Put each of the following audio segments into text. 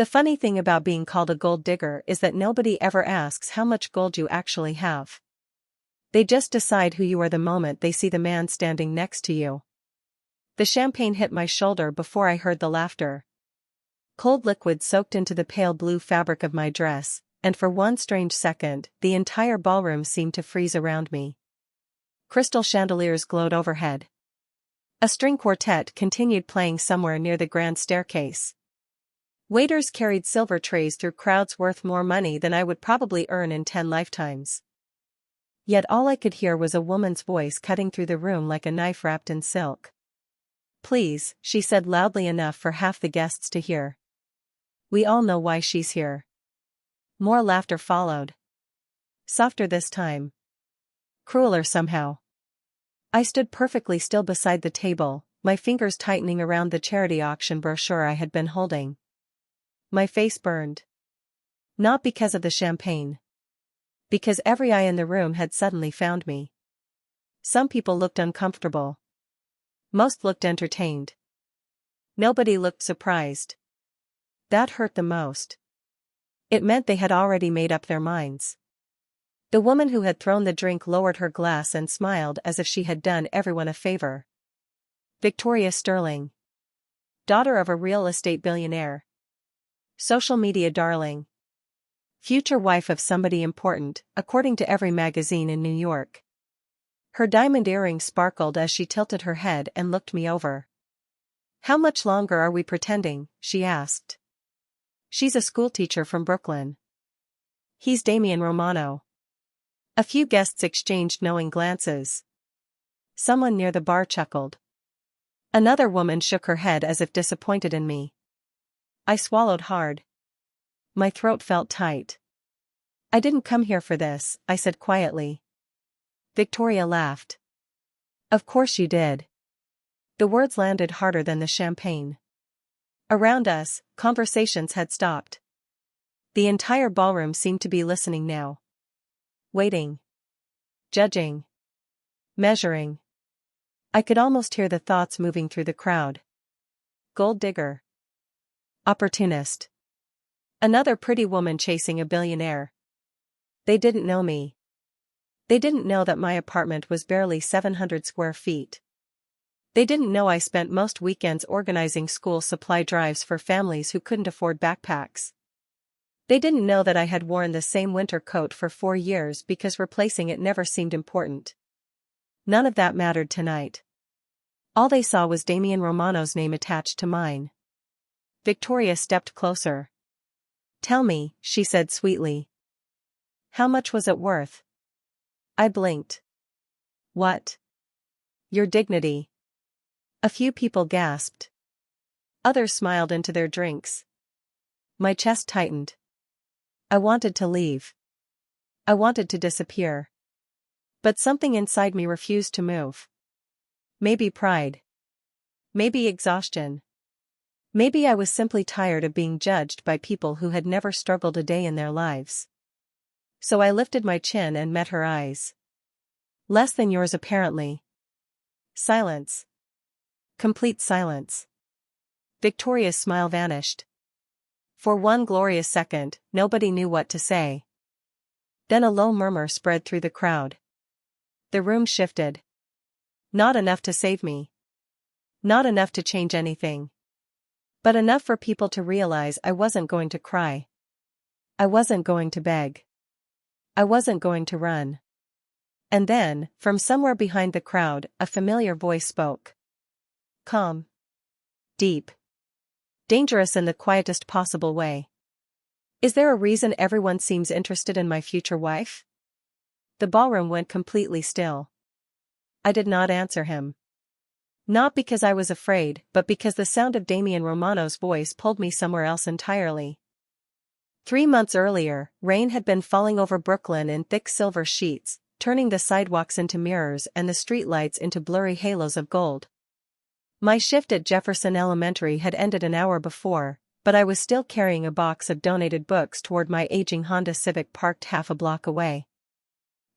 The funny thing about being called a gold digger is that nobody ever asks how much gold you actually have. They just decide who you are the moment they see the man standing next to you. The champagne hit my shoulder before I heard the laughter. Cold liquid soaked into the pale blue fabric of my dress, and for one strange second, the entire ballroom seemed to freeze around me. Crystal chandeliers glowed overhead. A string quartet continued playing somewhere near the grand staircase. Waiters carried silver trays through crowds worth more money than I would probably earn in 10 lifetimes. Yet all I could hear was a woman's voice cutting through the room like a knife wrapped in silk. "Please," she said loudly enough for half the guests to hear. "We all know why she's here." More laughter followed. Softer this time. Crueler somehow. I stood perfectly still beside the table, my fingers tightening around the charity auction brochure I had been holding. My face burned. Not because of the champagne. Because every eye in the room had suddenly found me. Some people looked uncomfortable. Most looked entertained. Nobody looked surprised. That hurt the most. It meant they had already made up their minds. The woman who had thrown the drink lowered her glass and smiled as if she had done everyone a favor. Victoria Sterling. Daughter of a real estate billionaire. Social media darling. Future wife of somebody important, according to every magazine in New York. Her diamond earrings sparkled as she tilted her head and looked me over. "How much longer are we pretending?" she asked. "She's a schoolteacher from Brooklyn." "He's Damian Romano." A few guests exchanged knowing glances. Someone near the bar chuckled. Another woman shook her head as if disappointed in me. I swallowed hard. My throat felt tight. "I didn't come here for this," I said quietly. Victoria laughed. "Of course you did." The words landed harder than the champagne. Around us, conversations had stopped. The entire ballroom seemed to be listening now. Waiting. Judging. Measuring. I could almost hear the thoughts moving through the crowd. Gold digger. Opportunist. Another pretty woman chasing a billionaire. They didn't know me. They didn't know that my apartment was barely 700 square feet. They didn't know I spent most weekends organizing school supply drives for families who couldn't afford backpacks. They didn't know that I had worn the same winter coat for 4 years because replacing it never seemed important. None of that mattered tonight. All they saw was Damian Romano's name attached to mine. Victoria stepped closer. "Tell me," she said sweetly. "How much was it worth?" I blinked. "What?" "Your dignity." A few people gasped. Others smiled into their drinks. My chest tightened. I wanted to leave. I wanted to disappear. But something inside me refused to move. Maybe pride. Maybe exhaustion. Maybe I was simply tired of being judged by people who had never struggled a day in their lives. So I lifted my chin and met her eyes. "Less than yours apparently." Silence. Complete silence. Victoria's smile vanished. For one glorious second, nobody knew what to say. Then a low murmur spread through the crowd. The room shifted. Not enough to save me. Not enough to change anything. But enough for people to realize I wasn't going to cry. I wasn't going to beg. I wasn't going to run. And then, from somewhere behind the crowd, a familiar voice spoke. Calm. Deep. Dangerous in the quietest possible way. "Is there a reason everyone seems interested in my future wife?" The ballroom went completely still. I did not answer him. Not because I was afraid, but because the sound of Damian Romano's voice pulled me somewhere else entirely. 3 months earlier, rain had been falling over Brooklyn in thick silver sheets, turning the sidewalks into mirrors and the streetlights into blurry halos of gold. My shift at Jefferson Elementary had ended an hour before, but I was still carrying a box of donated books toward my aging Honda Civic parked half a block away.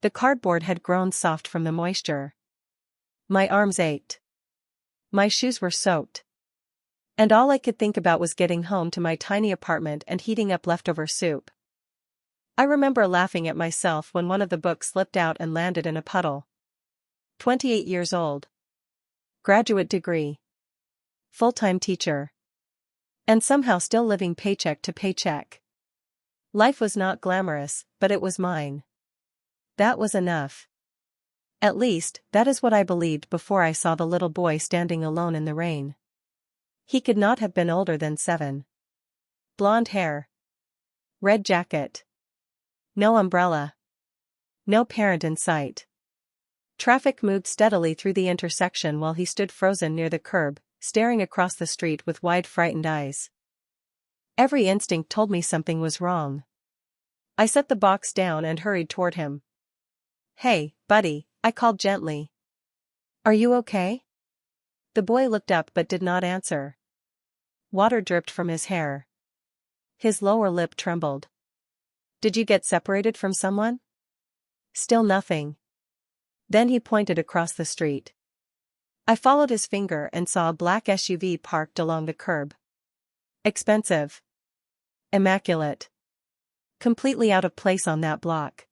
The cardboard had grown soft from the moisture. My arms ached. My shoes were soaked. And all I could think about was getting home to my tiny apartment and heating up leftover soup. I remember laughing at myself when one of the books slipped out and landed in a puddle. 28 years old. Graduate degree. Full-time teacher. And somehow still living paycheck to paycheck. Life was not glamorous, but it was mine. That was enough. At least, that is what I believed before I saw the little boy standing alone in the rain. He could not have been older than 7. Blonde hair. Red jacket. No umbrella. No parent in sight. Traffic moved steadily through the intersection while he stood frozen near the curb, staring across the street with wide frightened eyes. Every instinct told me something was wrong. I set the box down and hurried toward him. "Hey, buddy," I called gently. "Are you okay?" The boy looked up but did not answer. Water dripped from his hair. His lower lip trembled. "Did you get separated from someone?" Still nothing. Then he pointed across the street. I followed his finger and saw a black SUV parked along the curb. Expensive. Immaculate. Completely out of place on that block.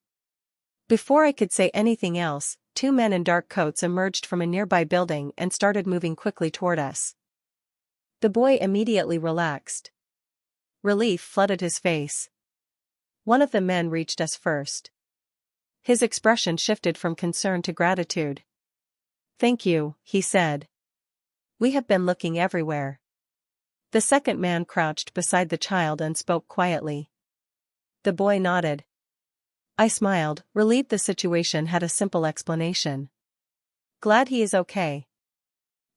Before I could say anything else, 2 men in dark coats emerged from a nearby building and started moving quickly toward us. The boy immediately relaxed. Relief flooded his face. One of the men reached us first. His expression shifted from concern to gratitude. "Thank you," he said. "We have been looking everywhere." The second man crouched beside the child and spoke quietly. The boy nodded. I smiled, relieved the situation had a simple explanation. "Glad he is okay."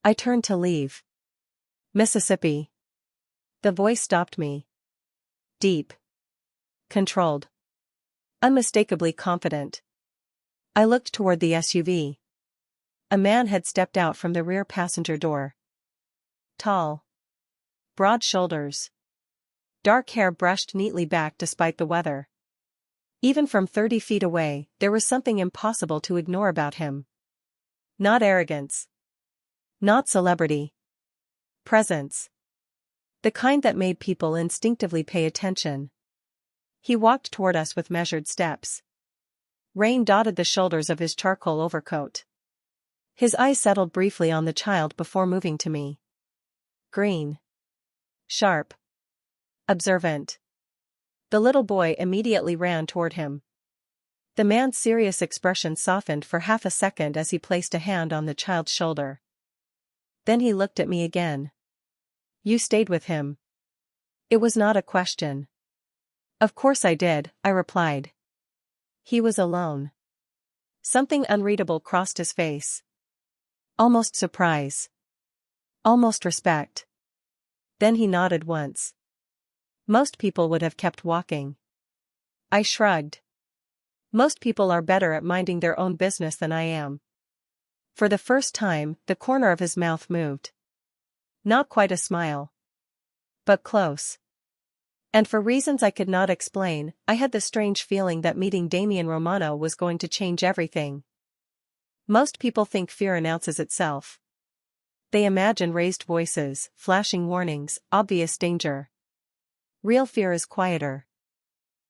I turned to leave. "Mississippi." The voice stopped me. Deep. Controlled. Unmistakably confident. I looked toward the SUV. A man had stepped out from the rear passenger door. Tall. Broad shoulders. Dark hair brushed neatly back despite the weather. Even from 30 feet away, there was something impossible to ignore about him. Not arrogance. Not celebrity. Presence. The kind that made people instinctively pay attention. He walked toward us with measured steps. Rain dotted the shoulders of his charcoal overcoat. His eyes settled briefly on the child before moving to me. Green. Sharp. Observant. The little boy immediately ran toward him. The man's serious expression softened for half a second as he placed a hand on the child's shoulder. Then he looked at me again. "You stayed with him?" It was not a question. "Of course I did," I replied. He was alone. Something unreadable crossed his face. Almost surprise. Almost respect. Then he nodded once. Most people would have kept walking. I shrugged. Most people are better at minding their own business than I am. For the first time, the corner of his mouth moved. Not quite a smile. But close. And for reasons I could not explain, I had the strange feeling that meeting Damian Romano was going to change everything. Most people think fear announces itself. They imagine raised voices, flashing warnings, obvious danger. Real fear is quieter.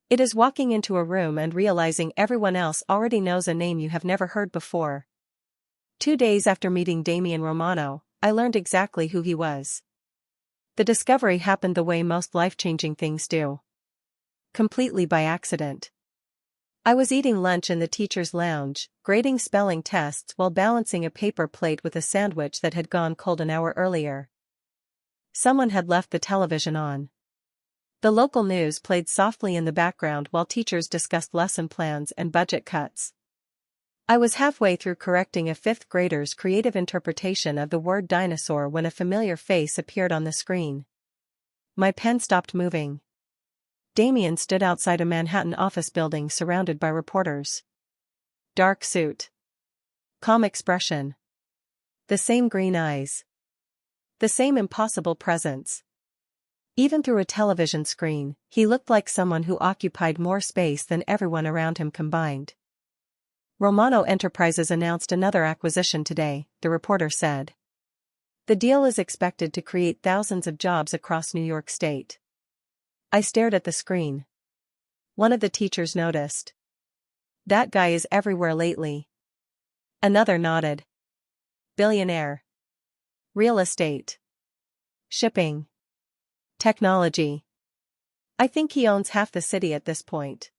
It is walking into a room and realizing everyone else already knows a name you have never heard before. 2 days after meeting Damian Romano, I learned exactly who he was. The discovery happened the way most life-changing things do. Completely by accident. I was eating lunch in the teacher's lounge, grading spelling tests while balancing a paper plate with a sandwich that had gone cold an hour earlier. Someone had left the television on. The local news played softly in the background while teachers discussed lesson plans and budget cuts. I was halfway through correcting a 5th grader's creative interpretation of the word dinosaur when a familiar face appeared on the screen. My pen stopped moving. Damian stood outside a Manhattan office building surrounded by reporters. Dark suit. Calm expression. The same green eyes. The same impossible presence. Even through a television screen, he looked like someone who occupied more space than everyone around him combined. "Romano Enterprises announced another acquisition today," the reporter said. The deal is expected to create thousands of jobs across New York State. I stared at the screen. One of the teachers noticed. That guy is everywhere lately. Another nodded. Billionaire. Real estate. Shipping. Technology. I think he owns half the city at this point.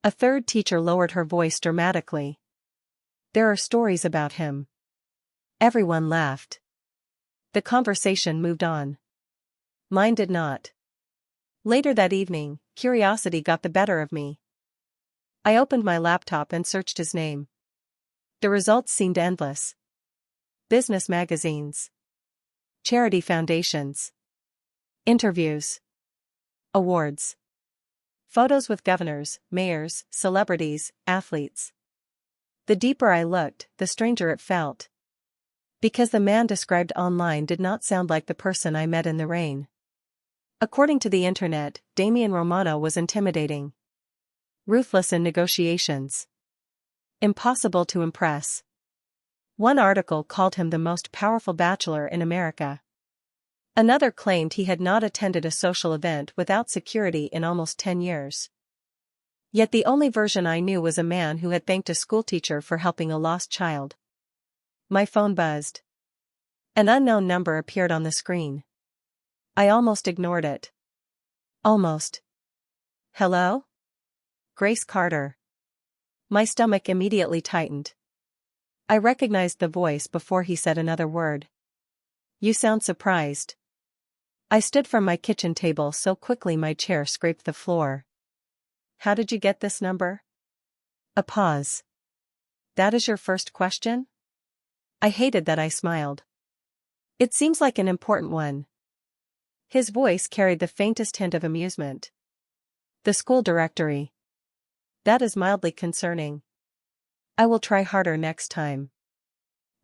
A third teacher lowered her voice dramatically. There are stories about him. Everyone laughed. The conversation moved on. Mine did not. Later that evening, curiosity got the better of me. I opened my laptop and searched his name. The results seemed endless. Business magazines. Charity foundations. Interviews. Awards. Photos with governors, mayors, celebrities, athletes. The deeper I looked, the stranger it felt. Because the man described online did not sound like the person I met in the rain. According to the internet, Damian Romano was intimidating. Ruthless in negotiations. Impossible to impress. One article called him the most powerful bachelor in America. Another claimed he had not attended a social event without security in almost 10 years. Yet the only version I knew was a man who had thanked a schoolteacher for helping a lost child. My phone buzzed. An unknown number appeared on the screen. I almost ignored it. Almost. Hello? Grace Carter. My stomach immediately tightened. I recognized the voice before he said another word. You sound surprised. I stood from my kitchen table so quickly my chair scraped the floor. How did you get this number? A pause. That is your first question? I hated that I smiled. It seems like an important one. His voice carried the faintest hint of amusement. The school directory. That is mildly concerning. I will try harder next time.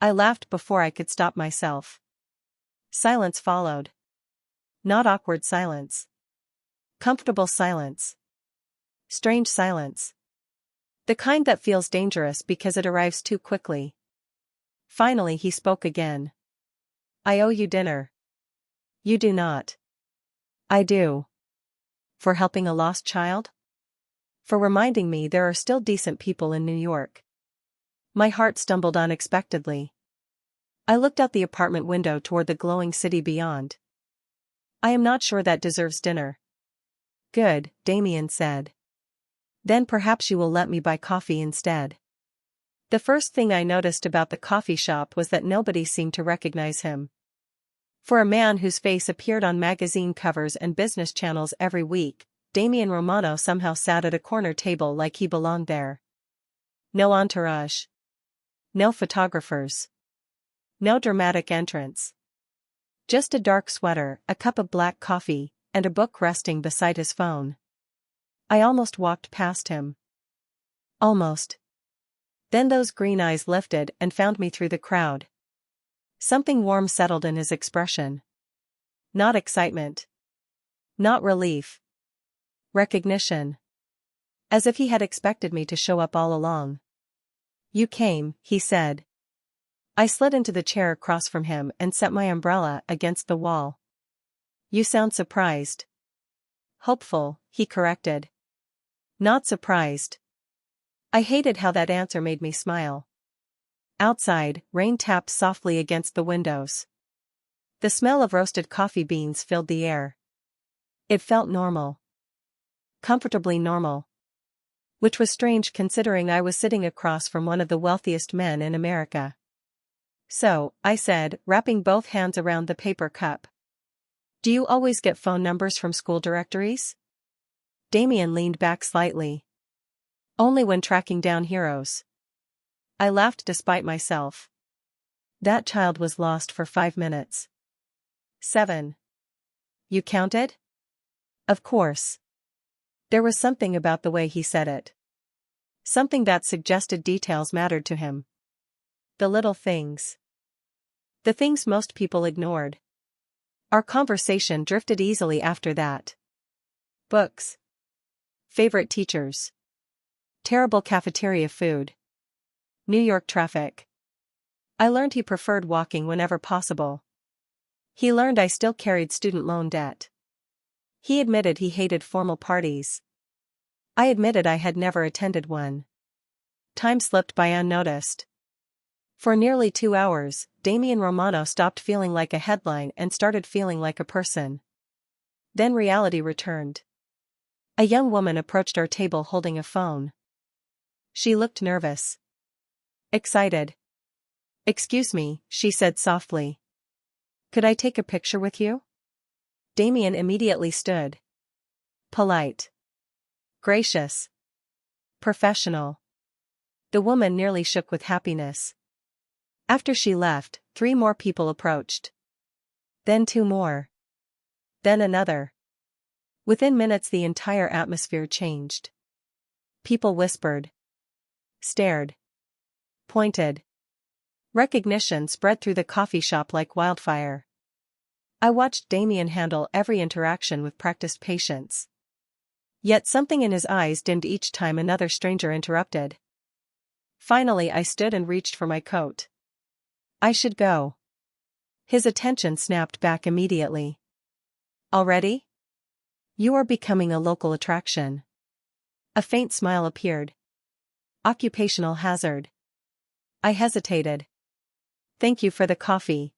I laughed before I could stop myself. Silence followed. Not awkward silence. Comfortable silence. Strange silence. The kind that feels dangerous because it arrives too quickly. Finally he spoke again. I owe you dinner. You do not. I do. For helping a lost child? For reminding me there are still decent people in New York. My heart stumbled unexpectedly. I looked out the apartment window toward the glowing city beyond. I am not sure that deserves dinner. Good, Damian said. Then perhaps you will let me buy coffee instead. The first thing I noticed about the coffee shop was that nobody seemed to recognize him. For a man whose face appeared on magazine covers and business channels every week, Damian Romano somehow sat at a corner table like he belonged there. No entourage. No photographers. No dramatic entrance. Just a dark sweater, a cup of black coffee, and a book resting beside his phone. I almost walked past him. Almost. Then those green eyes lifted and found me through the crowd. Something warm settled in his expression. Not excitement. Not relief. Recognition. As if he had expected me to show up all along. You came, he said. I slid into the chair across from him and set my umbrella against the wall. You sound surprised. Hopeful, he corrected. Not surprised. I hated how that answer made me smile. Outside, rain tapped softly against the windows. The smell of roasted coffee beans filled the air. It felt normal. Comfortably normal. Which was strange considering I was sitting across from one of the wealthiest men in America. So, I said, wrapping both hands around the paper cup. Do you always get phone numbers from school directories? Damian leaned back slightly. Only when tracking down heroes. I laughed despite myself. That child was lost for 5 minutes. 7. You counted? Of course. There was something about the way he said it. Something that suggested details mattered to him. The little things. The things most people ignored. Our conversation drifted easily after that. Books. Favorite teachers. Terrible cafeteria food. New York traffic. I learned he preferred walking whenever possible. He learned I still carried student loan debt. He admitted he hated formal parties. I admitted I had never attended one. Time slipped by unnoticed. For nearly 2 hours, Damian Romano stopped feeling like a headline and started feeling like a person. Then reality returned. A young woman approached our table holding a phone. She looked nervous. Excited. "Excuse me," she said softly. "Could I take a picture with you?" Damian immediately stood. Polite. Gracious. Professional. The woman nearly shook with happiness. After she left, 3 more people approached. Then 2 more. Then another. Within minutes the entire atmosphere changed. People whispered. Stared. Pointed. Recognition spread through the coffee shop like wildfire. I watched Damian handle every interaction with practiced patience. Yet something in his eyes dimmed each time another stranger interrupted. Finally I stood and reached for my coat. I should go. His attention snapped back immediately. Already? You are becoming a local attraction. A faint smile appeared. Occupational hazard. I hesitated. Thank you for the coffee.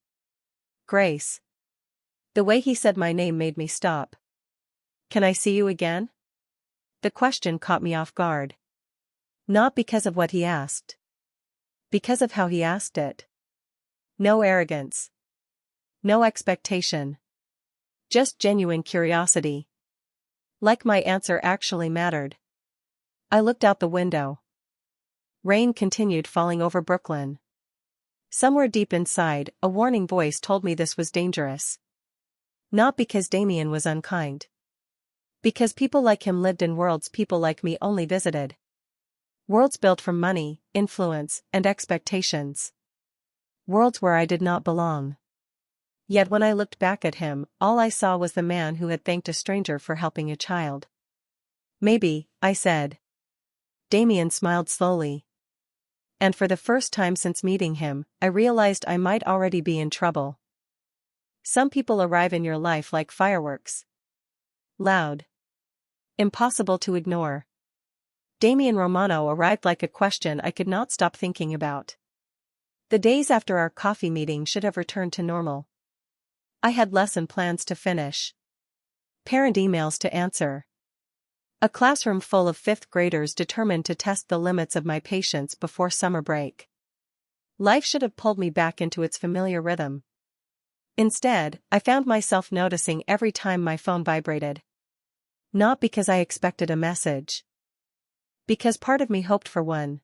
Grace. The way he said my name made me stop. Can I see you again? The question caught me off guard. Not because of what he asked. Because of how he asked it. No arrogance. No expectation. Just genuine curiosity. Like my answer actually mattered. I looked out the window. Rain continued falling over Brooklyn. Somewhere deep inside, a warning voice told me this was dangerous. Not because Damian was unkind. Because people like him lived in worlds people like me only visited. Worlds built from money, influence, and expectations. Worlds where I did not belong. Yet when I looked back at him, all I saw was the man who had thanked a stranger for helping a child. Maybe, I said. Damian smiled slowly. And for the first time since meeting him, I realized I might already be in trouble. Some people arrive in your life like fireworks. Loud. Impossible to ignore. Damian Romano arrived like a question I could not stop thinking about. The days after our coffee meeting should have returned to normal. I had lesson plans to finish. Parent emails to answer. A classroom full of 5th graders determined to test the limits of my patience before summer break. Life should have pulled me back into its familiar rhythm. Instead, I found myself noticing every time my phone vibrated. Not because I expected a message. Because part of me hoped for one.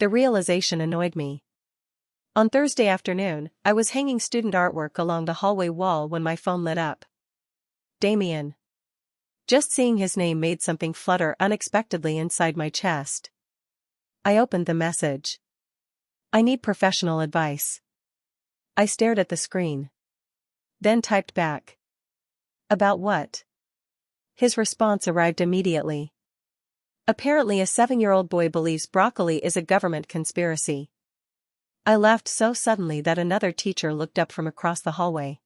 The realization annoyed me. On Thursday afternoon, I was hanging student artwork along the hallway wall when my phone lit up. Damian. Just seeing his name made something flutter unexpectedly inside my chest. I opened the message. I need professional advice. I stared at the screen. Then typed back. About what? His response arrived immediately. Apparently a 7-year-old boy believes broccoli is a government conspiracy. I laughed so suddenly that another teacher looked up from across the hallway.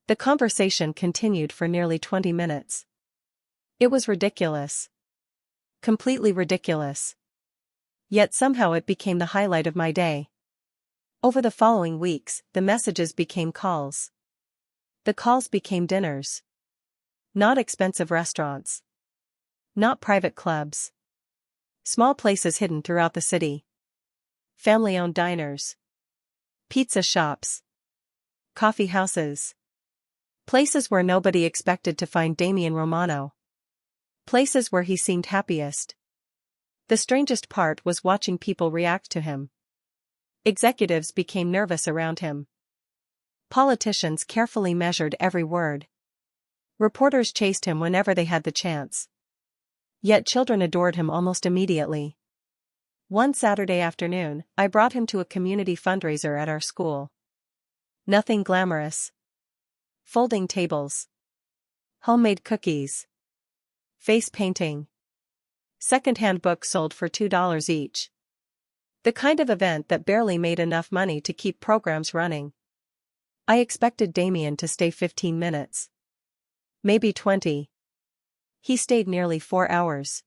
The conversation continued for nearly 20 minutes. It was ridiculous. Completely ridiculous. Yet somehow it became the highlight of my day. Over the following weeks, the messages became calls. The calls became dinners. Not expensive restaurants. Not private clubs. Small places hidden throughout the city. Family-owned diners. Pizza shops. Coffee houses. Places where nobody expected to find Damian Romano. Places where he seemed happiest. The strangest part was watching people react to him. Executives became nervous around him. Politicians carefully measured every word. Reporters chased him whenever they had the chance. Yet children adored him almost immediately. One Saturday afternoon, I brought him to a community fundraiser at our school. Nothing glamorous. Folding tables. Homemade cookies. Face painting. Second-hand books sold for $2 each. The kind of event that barely made enough money to keep programs running. I expected Damien to stay 15 minutes. Maybe 20. He stayed nearly 4 hours.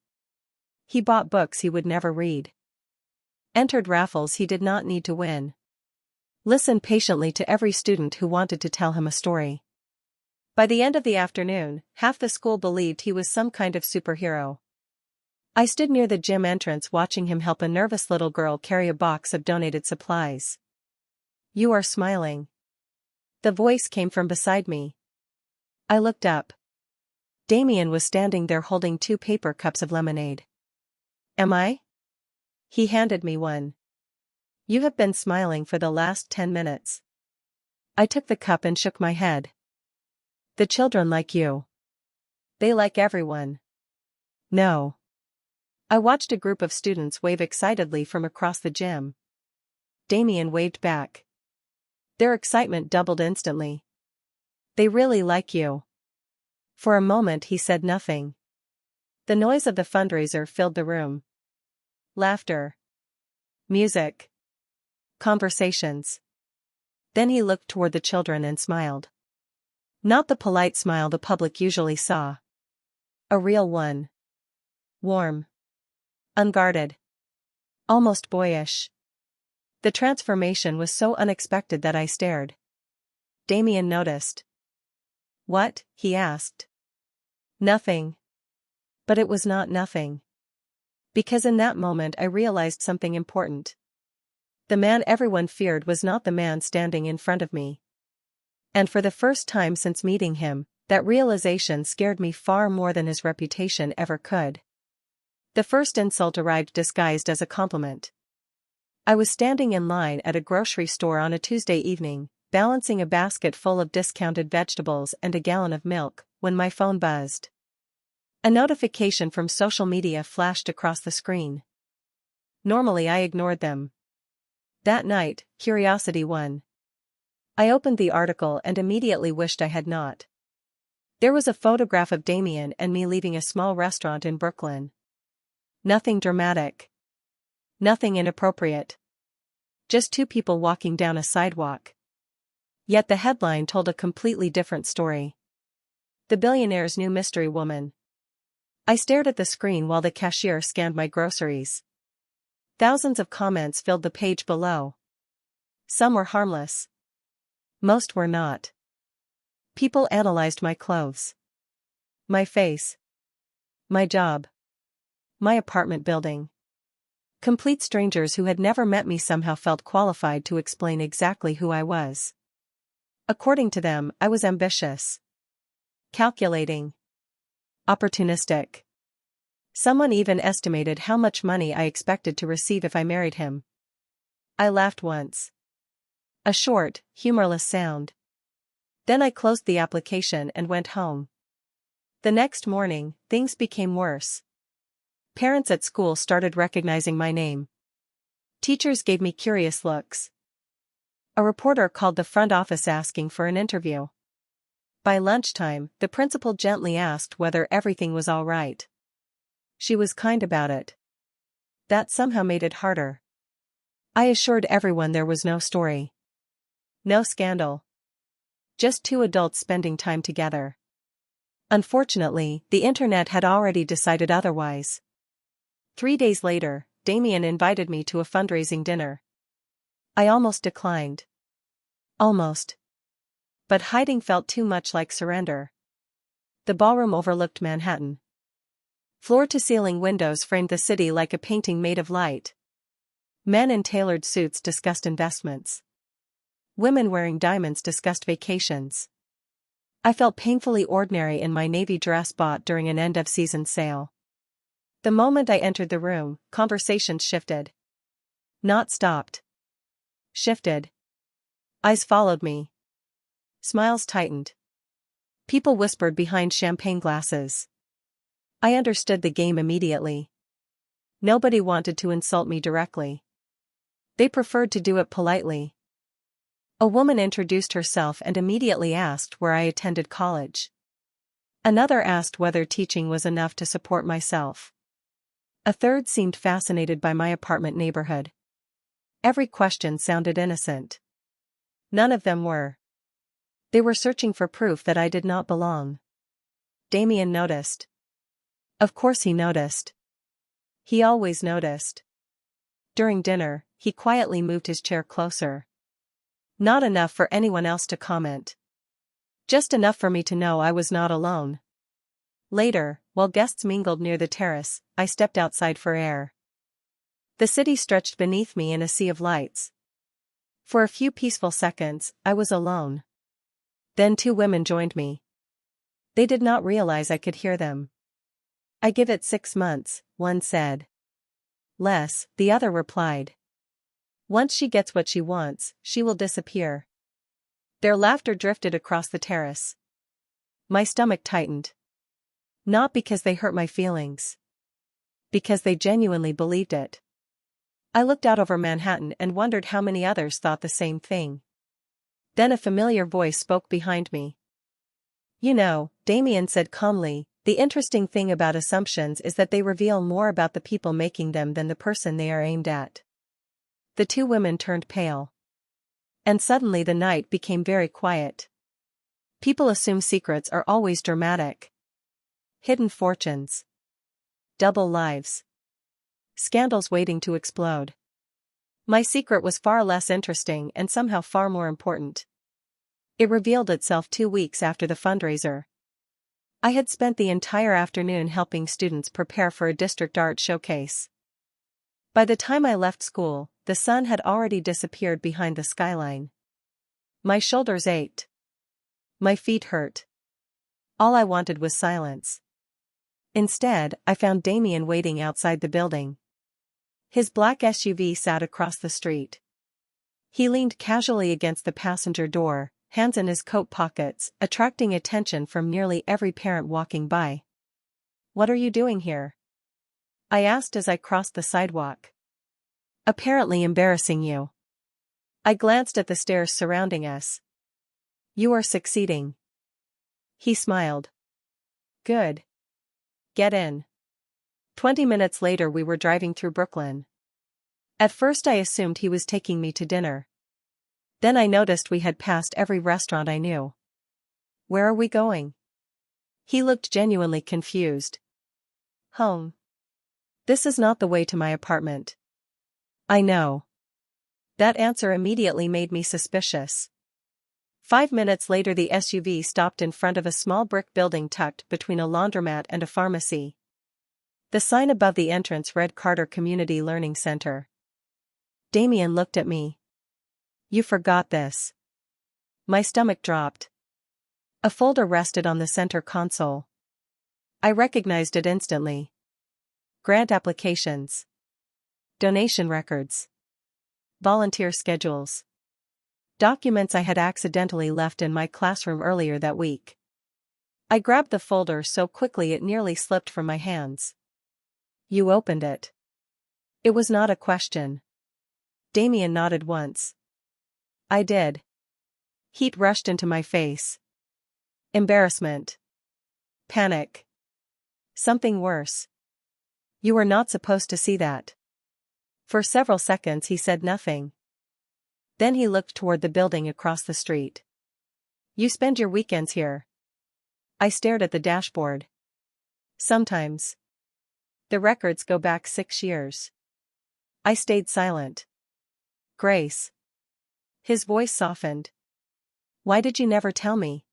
He bought books he would never read. Entered raffles he did not need to win. Listened patiently to every student who wanted to tell him a story. By the end of the afternoon, half the school believed he was some kind of superhero. I stood near the gym entrance watching him help a nervous little girl carry a box of donated supplies. "You are smiling." The voice came from beside me. I looked up. Damien was standing there holding 2 paper cups of lemonade. "Am I?" He handed me one. "You have been smiling for the last 10 minutes. I took the cup and shook my head. "The children like you. They like everyone." "No." I watched a group of students wave excitedly from across the gym. Damien waved back. Their excitement doubled instantly. "They really like you." For a moment he said nothing. The noise of the fundraiser filled the room. Laughter. Music. Conversations. Then he looked toward the children and smiled. Not the polite smile the public usually saw. A real one. Warm. Unguarded. Almost boyish. The transformation was so unexpected that I stared. Damien noticed. "What?" he asked. "Nothing." But it was not nothing. Because in that moment I realized something important. The man everyone feared was not the man standing in front of me. And for the first time since meeting him, that realization scared me far more than his reputation ever could. The first insult arrived disguised as a compliment. I was standing in line at a grocery store on a Tuesday evening, balancing a basket full of discounted vegetables and a gallon of milk, when my phone buzzed. A notification from social media flashed across the screen. Normally I ignored them. That night, curiosity won. I opened the article and immediately wished I had not. There was a photograph of Damien and me leaving a small restaurant in Brooklyn. Nothing dramatic. Nothing inappropriate. Just 2 people walking down a sidewalk. Yet the headline told a completely different story. The billionaire's new mystery woman. I stared at the screen while the cashier scanned my groceries. Thousands of comments filled the page below. Some were harmless. Most were not. People analyzed my clothes. My face. My job. My apartment building. Complete strangers who had never met me somehow felt qualified to explain exactly who I was. According to them, I was ambitious. Calculating. Opportunistic. Someone even estimated how much money I expected to receive if I married him. I laughed once. A short, humorless sound. Then I closed the application and went home. The next morning, things became worse. Parents at school started recognizing my name. Teachers gave me curious looks. A reporter called the front office asking for an interview. By lunchtime, the principal gently asked whether everything was all right. She was kind about it. That somehow made it harder. I assured everyone there was no story. No scandal. Just 2 adults spending time together. Unfortunately, the internet had already decided otherwise. 3 days later, Damien invited me to a fundraising dinner. I almost declined. Almost. But hiding felt too much like surrender. The ballroom overlooked Manhattan. Floor-to-ceiling windows framed the city like a painting made of light. Men in tailored suits discussed investments. Women wearing diamonds discussed vacations. I felt painfully ordinary in my navy dress bought during an end-of-season sale. The moment I entered the room, conversations shifted. Not stopped. Shifted. Eyes followed me. Smiles tightened. People whispered behind champagne glasses. I understood the game immediately. Nobody wanted to insult me directly. They preferred to do it politely. A woman introduced herself and immediately asked where I attended college. Another asked whether teaching was enough to support myself. A third seemed fascinated by my apartment neighborhood. Every question sounded innocent. None of them were. They were searching for proof that I did not belong. Damien noticed. Of course he noticed. He always noticed. During dinner, he quietly moved his chair closer. Not enough for anyone else to comment. Just enough for me to know I was not alone. Later, while guests mingled near the terrace, I stepped outside for air. The city stretched beneath me in a sea of lights. For a few peaceful seconds, I was alone. Then two women joined me. They did not realize I could hear them. I give it 6 months, one said. Less, the other replied. Once she gets what she wants, she will disappear. Their laughter drifted across the terrace. My stomach tightened. Not because they hurt my feelings. Because they genuinely believed it. I looked out over Manhattan and wondered how many others thought the same thing. Then a familiar voice spoke behind me. You know, Damien said calmly, the interesting thing about assumptions is that they reveal more about the people making them than the person they are aimed at. The two women turned pale. And suddenly the night became very quiet. People assume secrets are always dramatic. Hidden fortunes. Double lives. Scandals waiting to explode. My secret was far less interesting and somehow far more important. It revealed itself 2 weeks after the fundraiser. I had spent the entire afternoon helping students prepare for a district art showcase. By the time I left school, the sun had already disappeared behind the skyline. My shoulders ached. My feet hurt. All I wanted was silence. Instead, I found Damien waiting outside the building. His black SUV sat across the street. He leaned casually against the passenger door, hands in his coat pockets, attracting attention from nearly every parent walking by. What are you doing here? I asked as I crossed the sidewalk. Apparently embarrassing you. I glanced at the stairs surrounding us. You are succeeding. He smiled. Good. Get in. 20 minutes later we were driving through Brooklyn. At first I assumed he was taking me to dinner. Then I noticed we had passed every restaurant I knew. Where are we going? He looked genuinely confused. Home. This is not the way to my apartment. I know. That answer immediately made me suspicious. 5 minutes later the SUV stopped in front of a small brick building tucked between a laundromat and a pharmacy. The sign above the entrance read Carter Community Learning Center. Damien looked at me. You forgot this. My stomach dropped. A folder rested on the center console. I recognized it instantly. Grant applications. Donation records. Volunteer schedules. Documents I had accidentally left in my classroom earlier that week. I grabbed the folder so quickly it nearly slipped from my hands. You opened it. It was not a question. Damien nodded once. I did. Heat rushed into my face. Embarrassment. Panic. Something worse. You were not supposed to see that. For several seconds he said nothing. Then he looked toward the building across the street. You spend your weekends here. I stared at the dashboard. Sometimes. The records go back 6 years. I stayed silent. Grace. His voice softened. Why did you never tell me?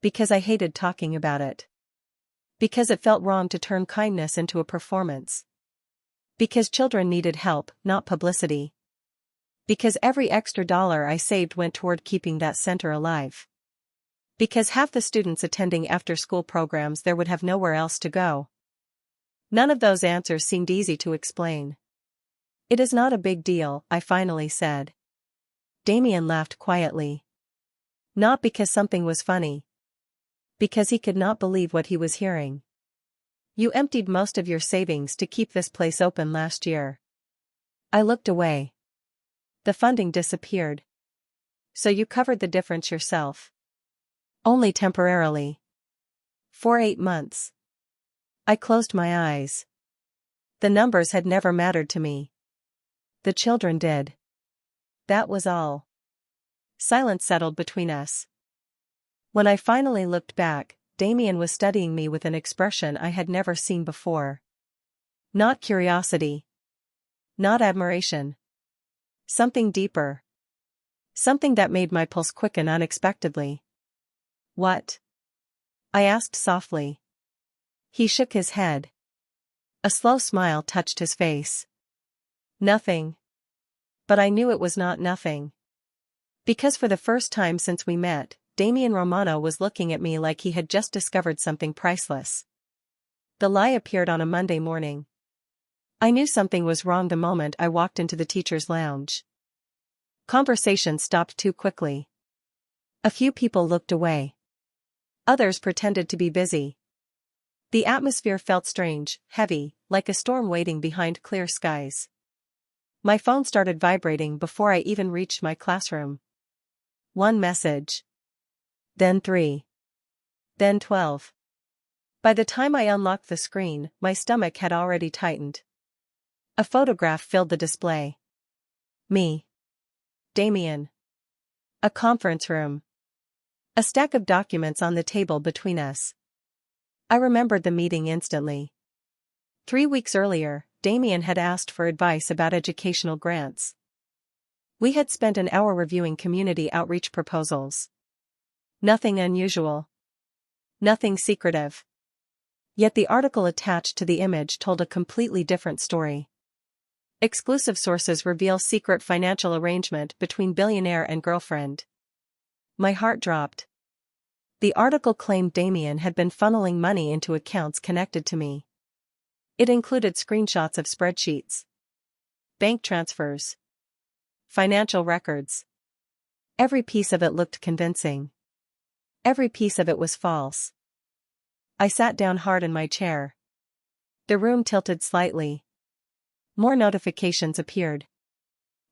Because I hated talking about it. Because it felt wrong to turn kindness into a performance. Because children needed help, not publicity. Because every extra dollar I saved went toward keeping that center alive. Because half the students attending after-school programs there would have nowhere else to go. None of those answers seemed easy to explain. It is not a big deal, I finally said. Damien laughed quietly. Not because something was funny. Because he could not believe what he was hearing. You emptied most of your savings to keep this place open last year. I looked away. The funding disappeared. So you covered the difference yourself. Only temporarily. For 8 months. I closed my eyes. The numbers had never mattered to me. The children did. That was all. Silence settled between us. When I finally looked back, Damien was studying me with an expression I had never seen before. Not curiosity. Not admiration. Something deeper. Something that made my pulse quicken unexpectedly. "What?" I asked softly. He shook his head. A slow smile touched his face. "Nothing." But I knew it was not nothing. Because for the first time since we met, Damien Romano was looking at me like he had just discovered something priceless. The lie appeared on a Monday morning. I knew something was wrong the moment I walked into the teacher's lounge. Conversation stopped too quickly. A few people looked away. Others pretended to be busy. The atmosphere felt strange, heavy, like a storm waiting behind clear skies. My phone started vibrating before I even reached my classroom. One message. Then 3. Then 12. By the time I unlocked the screen, my stomach had already tightened. A photograph filled the display. Me. Damien. A conference room. A stack of documents on the table between us. I remembered the meeting instantly. 3 weeks earlier, Damien had asked for advice about educational grants. We had spent an hour reviewing community outreach proposals. Nothing unusual. Nothing secretive. Yet the article attached to the image told a completely different story. Exclusive sources reveal secret financial arrangement between billionaire and girlfriend. My heart dropped. The article claimed Damien had been funneling money into accounts connected to me. It included screenshots of spreadsheets, bank transfers, financial records. Every piece of it looked convincing. Every piece of it was false. I sat down hard in my chair. The room tilted slightly. More notifications appeared.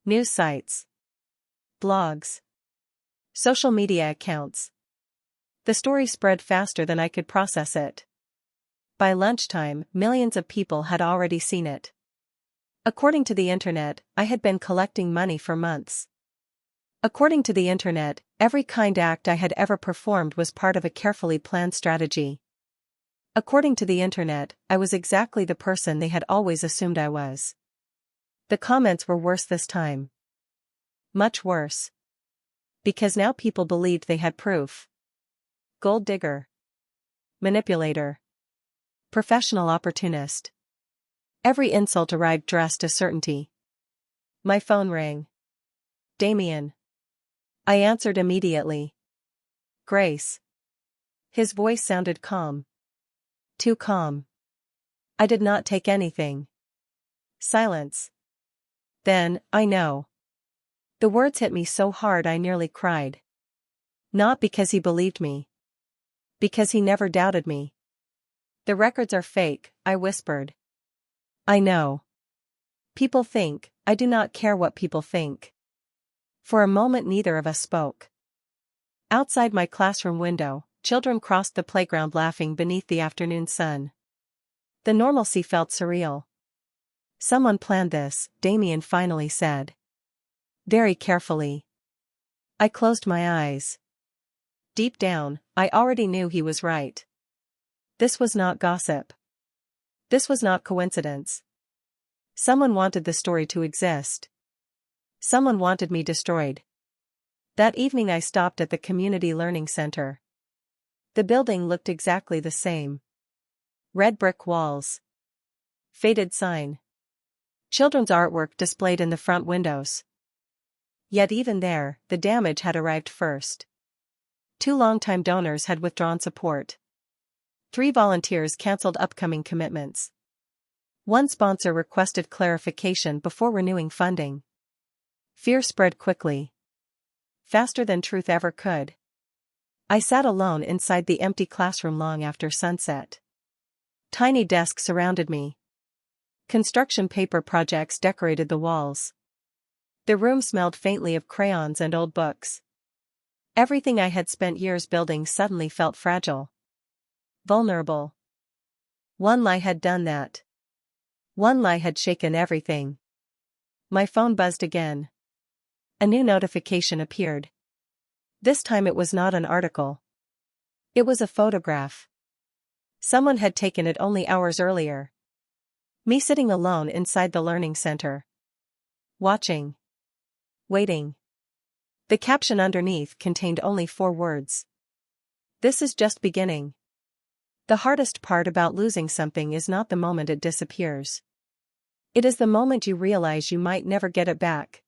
News sites. Blogs. Social media accounts. The story spread faster than I could process it. By lunchtime, millions of people had already seen it. According to the internet, I had been collecting money for months. According to the internet, every kind act I had ever performed was part of a carefully planned strategy. According to the internet, I was exactly the person they had always assumed I was. The comments were worse this time. Much worse. Because now people believed they had proof. Gold digger. Manipulator. Professional opportunist. Every insult arrived dressed as certainty. My phone rang. Damien. I answered immediately. Grace. His voice sounded calm. Too calm. I did not take anything. Silence. Then, I know. The words hit me so hard I nearly cried. Not because he believed me. Because he never doubted me. The records are fake, I whispered. I know. People think, I do not care what people think. For a moment neither of us spoke. Outside my classroom window, children crossed the playground laughing beneath the afternoon sun. The normalcy felt surreal. Someone planned this, Damien finally said. Very carefully. I closed my eyes. Deep down, I already knew he was right. This was not gossip. This was not coincidence. Someone wanted the story to exist. Someone wanted me destroyed. That evening I stopped at the Community Learning Center. The building looked exactly the same. Red brick walls. Faded sign. Children's artwork displayed in the front windows. Yet even there, the damage had arrived first. 2 longtime donors had withdrawn support. 3 volunteers canceled upcoming commitments. 1 sponsor requested clarification before renewing funding. Fear spread quickly. Faster than truth ever could. I sat alone inside the empty classroom long after sunset. Tiny desks surrounded me. Construction paper projects decorated the walls. The room smelled faintly of crayons and old books. Everything I had spent years building suddenly felt fragile. Vulnerable. One lie had done that. One lie had shaken everything. My phone buzzed again. A new notification appeared. This time it was not an article. It was a photograph. Someone had taken it only hours earlier. Me sitting alone inside the learning center. Watching. Waiting. The caption underneath contained only 4 words. This is just beginning. The hardest part about losing something is not the moment it disappears. It is the moment you realize you might never get it back.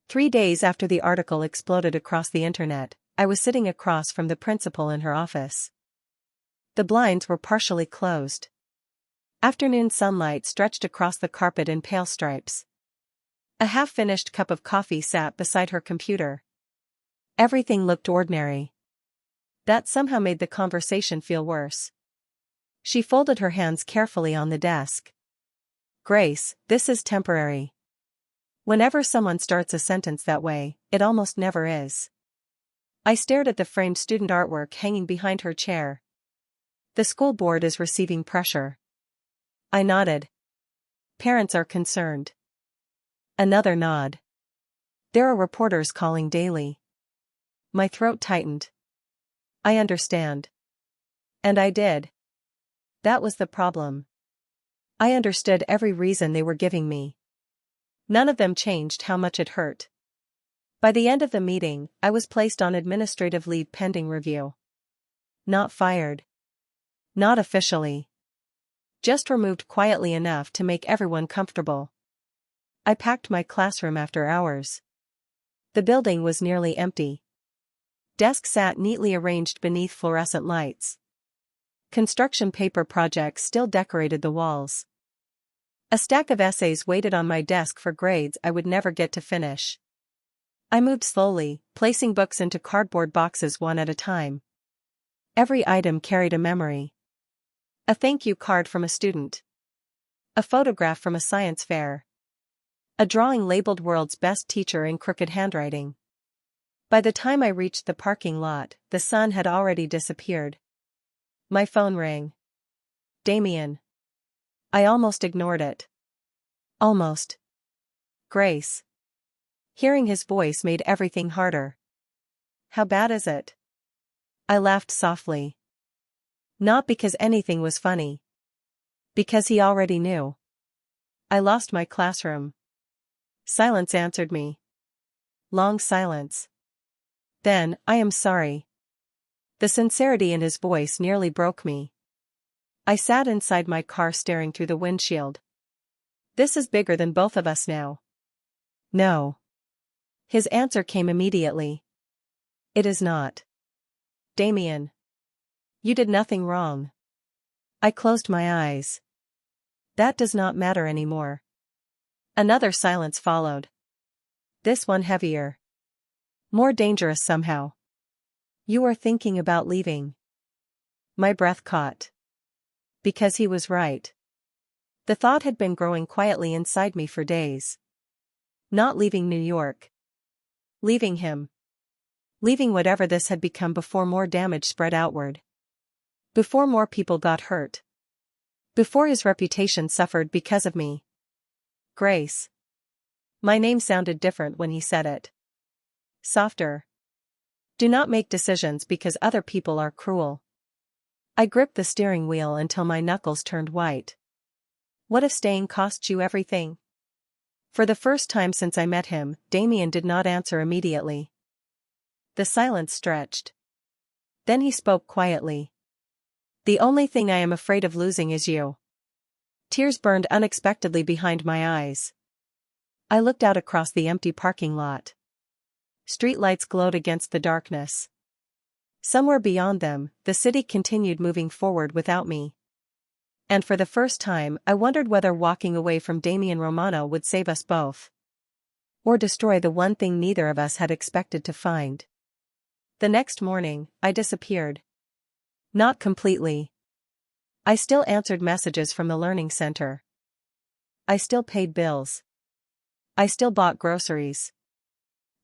3 days after the article exploded across the internet, I was sitting across from the principal in her office. The blinds were partially closed. Afternoon sunlight stretched across the carpet in pale stripes. A half-finished cup of coffee sat beside her computer. Everything looked ordinary. That somehow made the conversation feel worse. She folded her hands carefully on the desk. Grace, this is temporary. Whenever someone starts a sentence that way, it almost never is. I stared at the framed student artwork hanging behind her chair. The school board is receiving pressure. I nodded. Parents are concerned. Another nod. There are reporters calling daily. My throat tightened. I understand. And I did. That was the problem. I understood every reason they were giving me. None of them changed how much it hurt. By the end of the meeting, I was placed on administrative leave pending review. Not fired. Not officially. Just removed quietly enough to make everyone comfortable. I packed my classroom after hours. The building was nearly empty. Desks sat neatly arranged beneath fluorescent lights. Construction paper projects still decorated the walls. A stack of essays waited on my desk for grades I would never get to finish. I moved slowly, placing books into cardboard boxes one at a time. Every item carried a memory. A thank you card from a student. A photograph from a science fair. A drawing labeled "World's Best Teacher" in crooked handwriting. By the time I reached the parking lot, the sun had already disappeared. My phone rang. Damien. I almost ignored it. Almost. Grace. Hearing his voice made everything harder. How bad is it? I laughed softly. Not because anything was funny. Because he already knew. I lost my classroom. Silence answered me. Long silence. Then, I am sorry. The sincerity in his voice nearly broke me. I sat inside my car staring through the windshield. This is bigger than both of us now. No. His answer came immediately. It is not. Damien. You did nothing wrong. I closed my eyes. That does not matter anymore. Another silence followed. This one heavier. More dangerous somehow. You are thinking about leaving. My breath caught. Because he was right. The thought had been growing quietly inside me for days. Not leaving New York. Leaving him. Leaving whatever this had become before more damage spread outward. Before more people got hurt. Before his reputation suffered because of me. Grace. My name sounded different when he said it. Softer. Do not make decisions because other people are cruel. I gripped the steering wheel until my knuckles turned white. What if staying cost you everything? For the first time since I met him, Damien did not answer immediately. The silence stretched. Then he spoke quietly. The only thing I am afraid of losing is you. Tears burned unexpectedly behind my eyes. I looked out across the empty parking lot. Streetlights glowed against the darkness. Somewhere beyond them, the city continued moving forward without me. And for the first time, I wondered whether walking away from Damien Romano would save us both. Or destroy the one thing neither of us had expected to find. The next morning, I disappeared. Not completely. I still answered messages from the learning center. I still paid bills. I still bought groceries.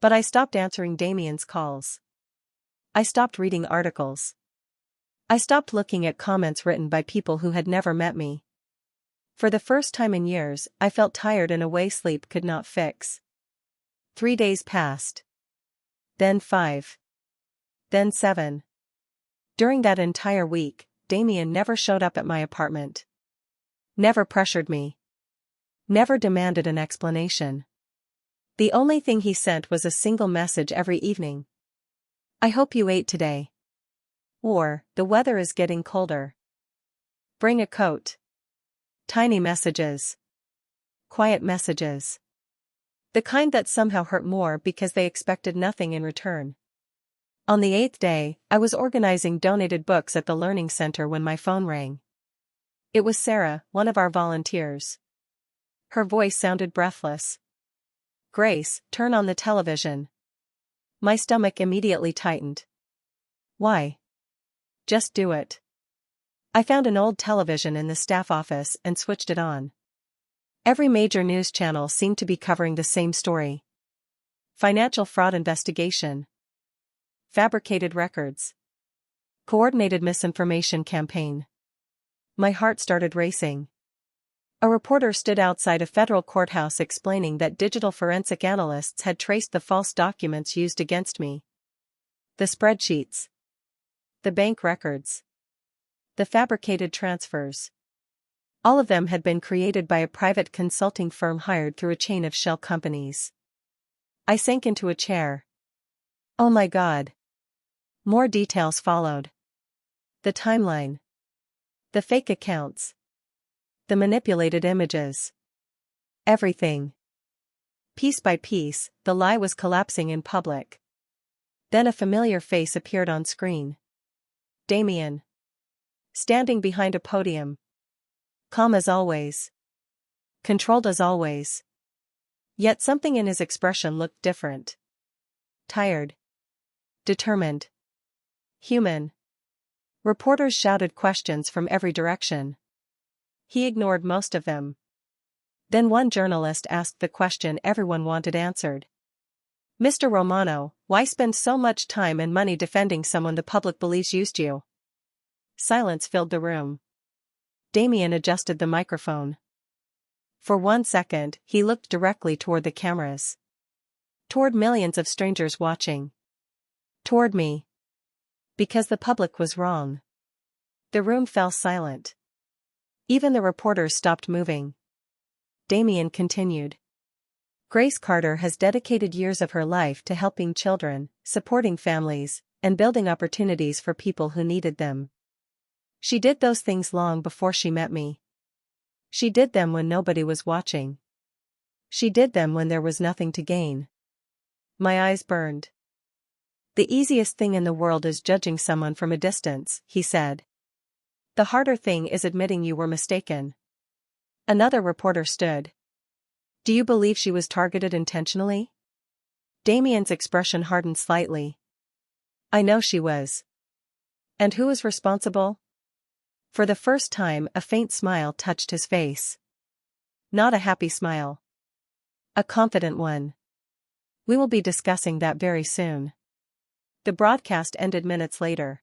But I stopped answering Damien's calls. I stopped reading articles. I stopped looking at comments written by people who had never met me. For the first time in years, I felt tired in a way sleep could not fix. 3 days passed. Then 5. Then 7. During that entire week, Damien never showed up at my apartment. Never pressured me. Never demanded an explanation. The only thing he sent was a single message every evening. I hope you ate today. Or, the weather is getting colder. Bring a coat. Tiny messages. Quiet messages. The kind that somehow hurt more because they expected nothing in return. On the 8th day, I was organizing donated books at the learning center when my phone rang. It was Sarah, one of our volunteers. Her voice sounded breathless. Grace, turn on the television. My stomach immediately tightened. Why? Just do it. I found an old television in the staff office and switched it on. Every major news channel seemed to be covering the same story. Financial fraud investigation. Fabricated records. Coordinated misinformation campaign. My heart started racing. A reporter stood outside a federal courthouse explaining that digital forensic analysts had traced the false documents used against me. The spreadsheets. The bank records. The fabricated transfers. All of them had been created by a private consulting firm hired through a chain of shell companies. I sank into a chair. Oh my God. More details followed. The timeline. The fake accounts. The manipulated images. Everything. Piece by piece, the lie was collapsing in public. Then a familiar face appeared on screen. Damien. Standing behind a podium. Calm as always. Controlled as always. Yet something in his expression looked different. Tired. Determined. Human. Reporters shouted questions from every direction. He ignored most of them. Then one journalist asked the question everyone wanted answered. Mr. Romano, why spend so much time and money defending someone the public believes used you? Silence filled the room. Damien adjusted the microphone. For 1 second, he looked directly toward the cameras. Toward millions of strangers watching. Toward me. Because the public was wrong. The room fell silent. Even the reporters stopped moving. Damien continued. Grace Carter has dedicated years of her life to helping children, supporting families, and building opportunities for people who needed them. She did those things long before she met me. She did them when nobody was watching. She did them when there was nothing to gain. My eyes burned. The easiest thing in the world is judging someone from a distance, he said. The harder thing is admitting you were mistaken. Another reporter stood. Do you believe she was targeted intentionally? Damien's expression hardened slightly. I know she was. And who is responsible? For the first time, a faint smile touched his face. Not a happy smile. A confident one. We will be discussing that very soon. The broadcast ended minutes later.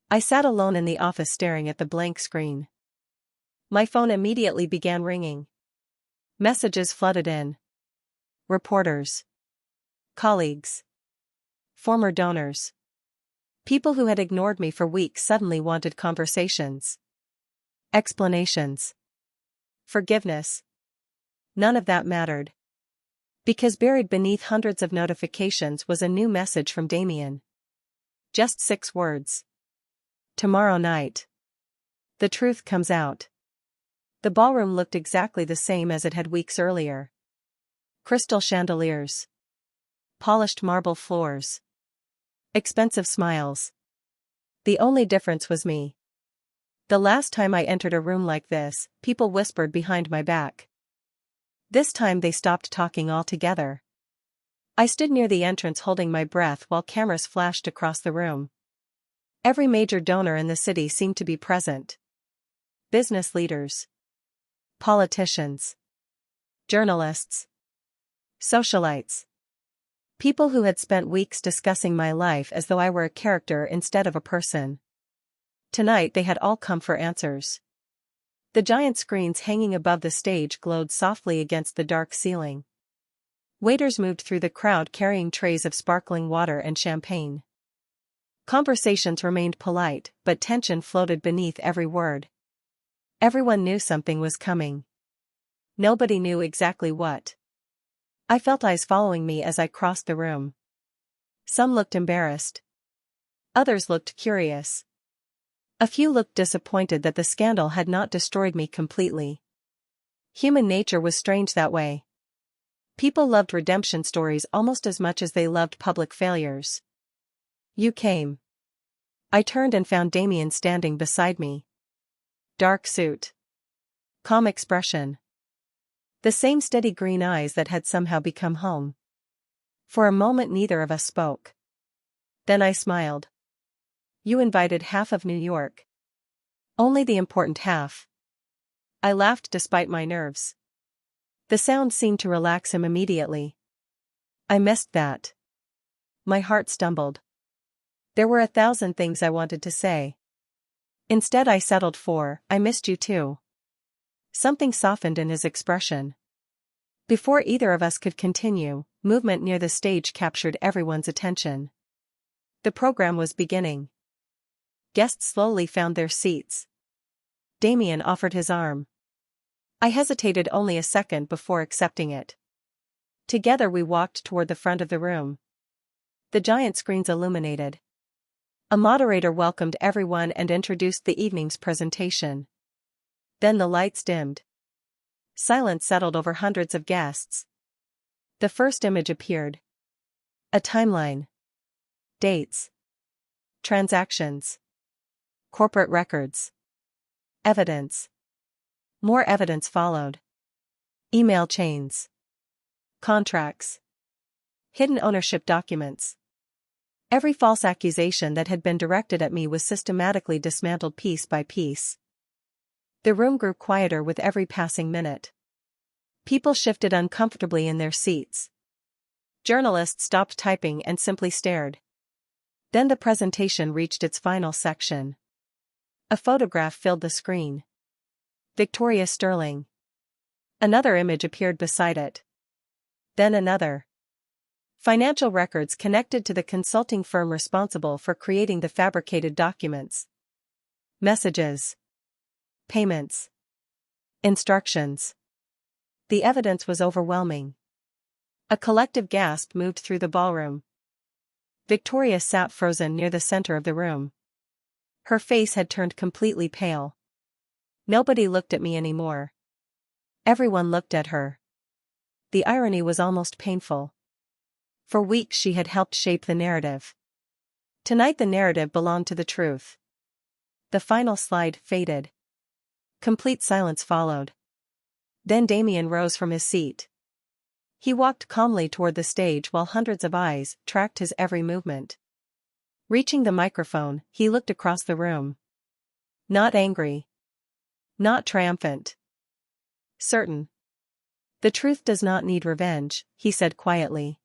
I sat alone in the office staring at the blank screen. My phone immediately began ringing. Messages flooded in. Reporters. Colleagues. Former donors. People who had ignored me for weeks suddenly wanted conversations. Explanations. Forgiveness. None of that mattered. Because buried beneath hundreds of notifications was a new message from Damien. Just 6 words. Tomorrow night. The truth comes out. The ballroom looked exactly the same as it had weeks earlier. Crystal chandeliers. Polished marble floors. Expensive smiles. The only difference was me. The last time I entered a room like this, people whispered behind my back. This time they stopped talking altogether. I stood near the entrance holding my breath while cameras flashed across the room. Every major donor in the city seemed to be present. Business leaders. Politicians. Journalists. Socialites. People who had spent weeks discussing my life as though I were a character instead of a person. Tonight they had all come for answers. The giant screens hanging above the stage glowed softly against the dark ceiling. Waiters moved through the crowd carrying trays of sparkling water and champagne. Conversations remained polite, but tension floated beneath every word. Everyone knew something was coming. Nobody knew exactly what. I felt eyes following me as I crossed the room. Some looked embarrassed. Others looked curious. A few looked disappointed that the scandal had not destroyed me completely. Human nature was strange that way. People loved redemption stories almost as much as they loved public failures. You came. I turned and found Damien standing beside me. Dark suit. Calm expression. The same steady green eyes that had somehow become home. For a moment neither of us spoke. Then I smiled. You invited half of New York. Only the important half. I laughed despite my nerves. The sound seemed to relax him immediately. I missed that. My heart stumbled. There were 1,000 things I wanted to say. Instead I settled for, I missed you too. Something softened in his expression. Before either of us could continue, movement near the stage captured everyone's attention. The program was beginning. Guests slowly found their seats. Damien offered his arm. I hesitated only a second before accepting it. Together we walked toward the front of the room. The giant screens illuminated. A moderator welcomed everyone and introduced the evening's presentation. Then the lights dimmed. Silence settled over hundreds of guests. The first image appeared. A timeline. Dates. Transactions. Corporate records. Evidence. More evidence followed. Email chains. Contracts. Hidden ownership documents. Every false accusation that had been directed at me was systematically dismantled piece by piece. The room grew quieter with every passing minute. People shifted uncomfortably in their seats. Journalists stopped typing and simply stared. Then the presentation reached its final section. A photograph filled the screen. Victoria Sterling. Another image appeared beside it. Then another. Financial records connected to the consulting firm responsible for creating the fabricated documents. Messages. Payments. Instructions. The evidence was overwhelming. A collective gasp moved through the ballroom. Victoria sat frozen near the center of the room. Her face had turned completely pale. Nobody looked at me anymore. Everyone looked at her. The irony was almost painful. For weeks she had helped shape the narrative. Tonight the narrative belonged to the truth. The final slide faded. Complete silence followed. Then Damien rose from his seat. He walked calmly toward the stage while hundreds of eyes tracked his every movement. Reaching the microphone, he looked across the room. Not angry. Not triumphant. Certain. The truth does not need revenge, he said quietly.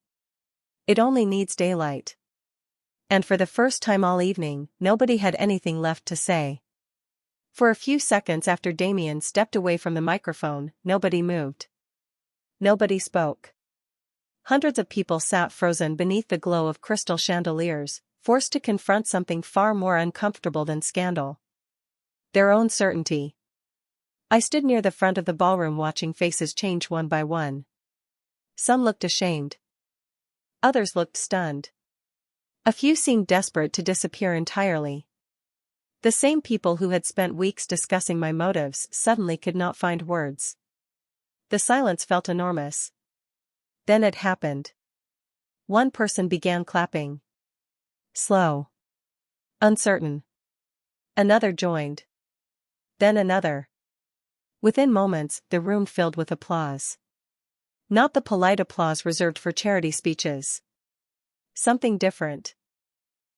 It only needs daylight. And for the first time all evening, nobody had anything left to say. For a few seconds after Damien stepped away from the microphone, nobody moved. Nobody spoke. Hundreds of people sat frozen beneath the glow of crystal chandeliers, forced to confront something far more uncomfortable than scandal. Their own certainty. I stood near the front of the ballroom watching faces change one by one. Some looked ashamed. Others looked stunned. A few seemed desperate to disappear entirely. The same people who had spent weeks discussing my motives suddenly could not find words. The silence felt enormous. Then it happened. One person began clapping. Slow. Uncertain. Another joined. Then another. Within moments, the room filled with applause. Not the polite applause reserved for charity speeches. Something different.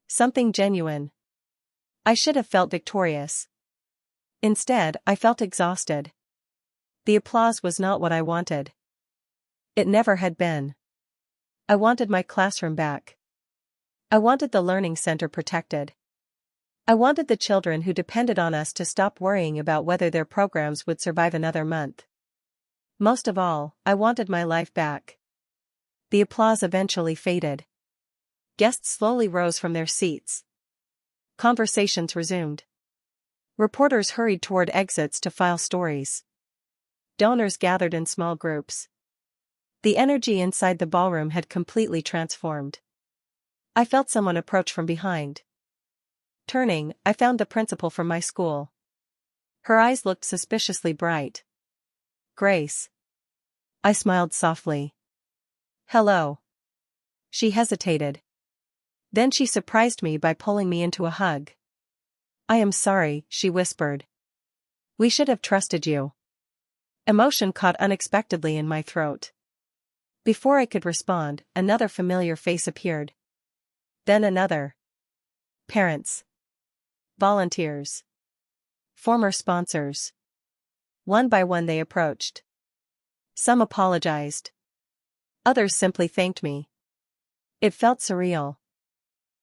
Something genuine. I should have felt victorious. Instead, I felt exhausted. The applause was not what I wanted. It never had been. I wanted my classroom back. I wanted the learning center protected. I wanted the children who depended on us to stop worrying about whether their programs would survive another month. Most of all, I wanted my life back. The applause eventually faded. Guests slowly rose from their seats. Conversations resumed. Reporters hurried toward exits to file stories. Donors gathered in small groups. The energy inside the ballroom had completely transformed. I felt someone approach from behind. Turning, I found the principal from my school. Her eyes looked suspiciously bright. "Grace." I smiled softly. "Hello." She hesitated. Then she surprised me by pulling me into a hug. "I am sorry," she whispered. "We should have trusted you." Emotion caught unexpectedly in my throat. Before I could respond, another familiar face appeared. Then another. Parents. Volunteers. Former sponsors. One by one they approached. Some apologized. Others simply thanked me. It felt surreal.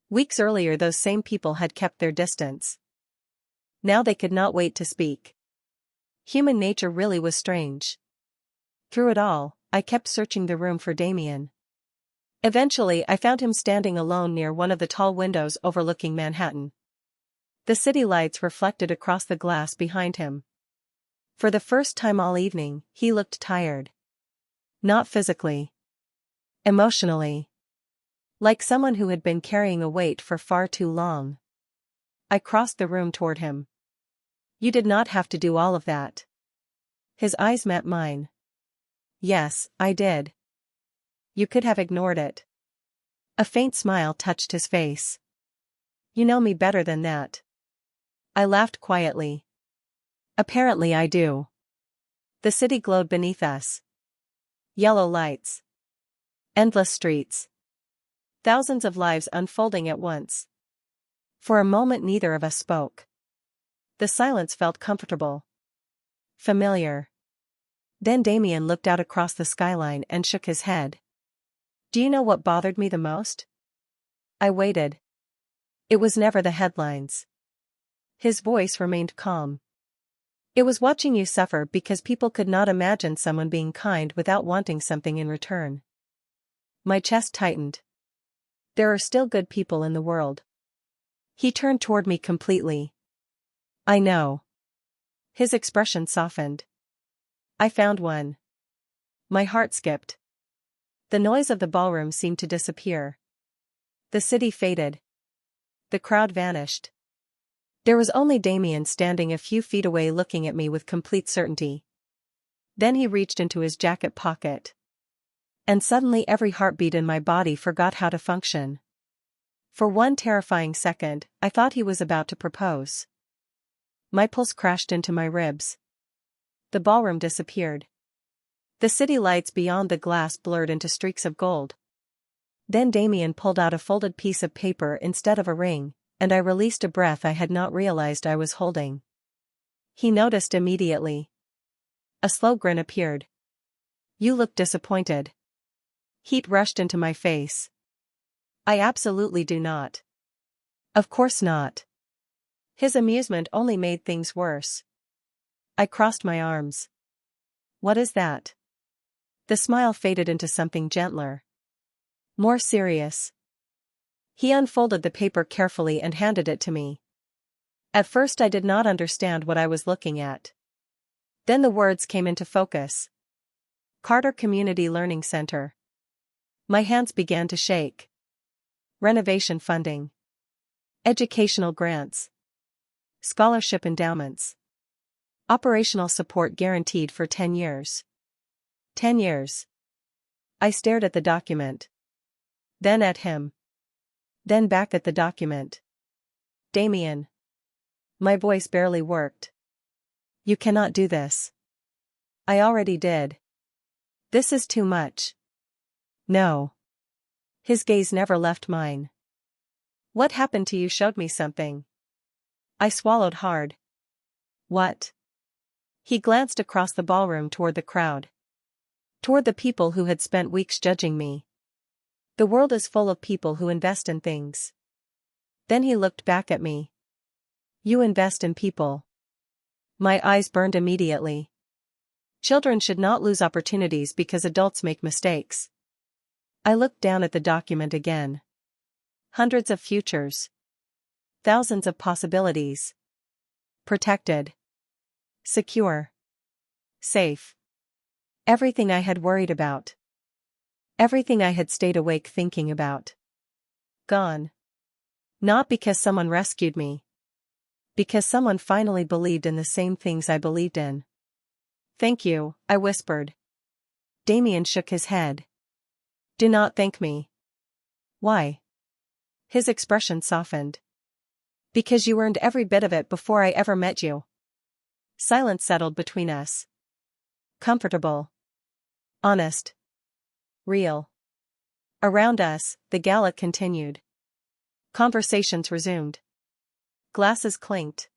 Weeks earlier those same people had kept their distance. Now they could not wait to speak. Human nature really was strange. Through it all, I kept searching the room for Damien. Eventually I found him standing alone near one of the tall windows overlooking Manhattan. The city lights reflected across the glass behind him. For the first time all evening, he looked tired. Not physically. Emotionally. Like someone who had been carrying a weight for far too long. I crossed the room toward him. "You did not have to do all of that." His eyes met mine. "Yes, I did." "You could have ignored it." A faint smile touched his face. "You know me better than that." I laughed quietly. "Apparently I do." The city glowed beneath us. Yellow lights. Endless streets. Thousands of lives unfolding at once. For a moment neither of us spoke. The silence felt comfortable. Familiar. Then Damien looked out across the skyline and shook his head. "Do you know what bothered me the most?" I waited. "It was never the headlines." His voice remained calm. "It was watching you suffer because people could not imagine someone being kind without wanting something in return." My chest tightened. There are still good people in the world. He turned toward me completely. "I know." His expression softened. "I found one." My heart skipped. The noise of the ballroom seemed to disappear. The city faded. The crowd vanished. There was only Damien standing a few feet away looking at me with complete certainty. Then he reached into his jacket pocket. And suddenly every heartbeat in my body forgot how to function. For one terrifying second, I thought he was about to propose. My pulse crashed into my ribs. The ballroom disappeared. The city lights beyond the glass blurred into streaks of gold. Then Damien pulled out a folded piece of paper instead of a ring, and I released a breath I had not realized I was holding. He noticed immediately. A slow grin appeared. "You look disappointed." Heat rushed into my face. "I absolutely do not." "Of course not." His amusement only made things worse. I crossed my arms. "What is that?" The smile faded into something gentler. More serious. He unfolded the paper carefully and handed it to me. At first I did not understand what I was looking at. Then the words came into focus. Carter Community Learning Center. My hands began to shake. Renovation funding. Educational grants. Scholarship endowments. Operational support guaranteed for 10 years. 10 years. I stared at the document. Then at him. Then back at the document. "Damien." My voice barely worked. "You cannot do this." "I already did." "This is too much." "No." His gaze never left mine. "What happened to you showed me something." I swallowed hard. "What?" He glanced across the ballroom toward the crowd. Toward the people who had spent weeks judging me. "The world is full of people who invest in things." Then he looked back at me. "You invest in people." My eyes burned immediately. Children should not lose opportunities because adults make mistakes. I looked down at the document again. Hundreds of futures. Thousands of possibilities. Protected. Secure. Safe. Everything I had worried about. Everything I had stayed awake thinking about. Gone. Not because someone rescued me. Because someone finally believed in the same things I believed in. Thank you, I whispered. Damien shook his head. Do not thank me. Why? His expression softened. Because you earned every bit of it before I ever met you. Silence settled between us. Comfortable. Honest. Real. Around us, the gala continued. Conversations resumed. Glasses clinked.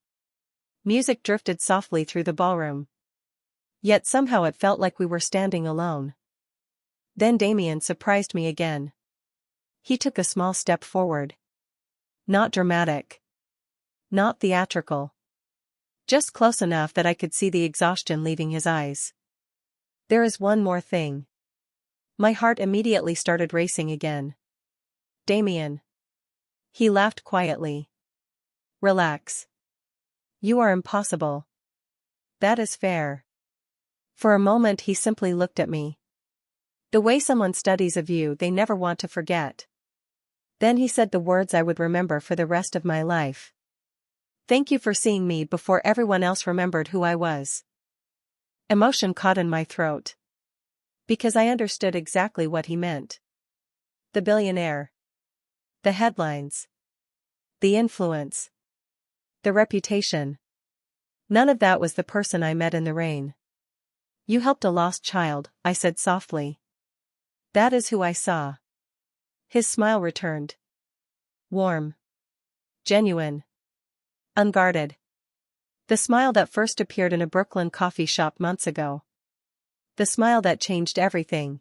Music drifted softly through the ballroom. Yet somehow it felt like we were standing alone. Then Damien surprised me again. He took a small step forward. Not dramatic. Not theatrical. Just close enough that I could see the exhaustion leaving his eyes. There is one more thing. My heart immediately started racing again. Damien. He laughed quietly. Relax. You are impossible. That is fair. For a moment he simply looked at me. The way someone studies a view they never want to forget. Then he said the words I would remember for the rest of my life. Thank you for seeing me before everyone else remembered who I was. Emotion caught in my throat. Because I understood exactly what he meant. The billionaire. The headlines. The influence. The reputation. None of that was the person I met in the rain. You helped a lost child, I said softly. That is who I saw. His smile returned. Warm. Genuine. Unguarded. The smile that first appeared in a Brooklyn coffee shop months ago. The smile that changed everything.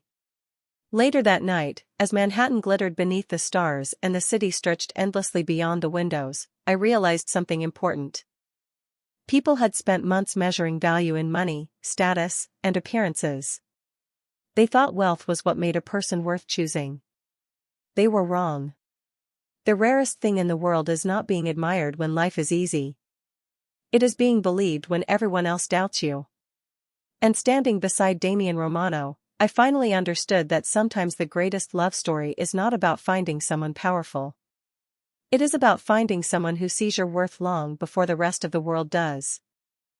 Later that night, as Manhattan glittered beneath the stars and the city stretched endlessly beyond the windows, I realized something important. People had spent months measuring value in money, status, and appearances. They thought wealth was what made a person worth choosing. They were wrong. The rarest thing in the world is not being admired when life is easy. It is being believed when everyone else doubts you. And standing beside Damien Romano, I finally understood that sometimes the greatest love story is not about finding someone powerful. It is about finding someone who sees your worth long before the rest of the world does.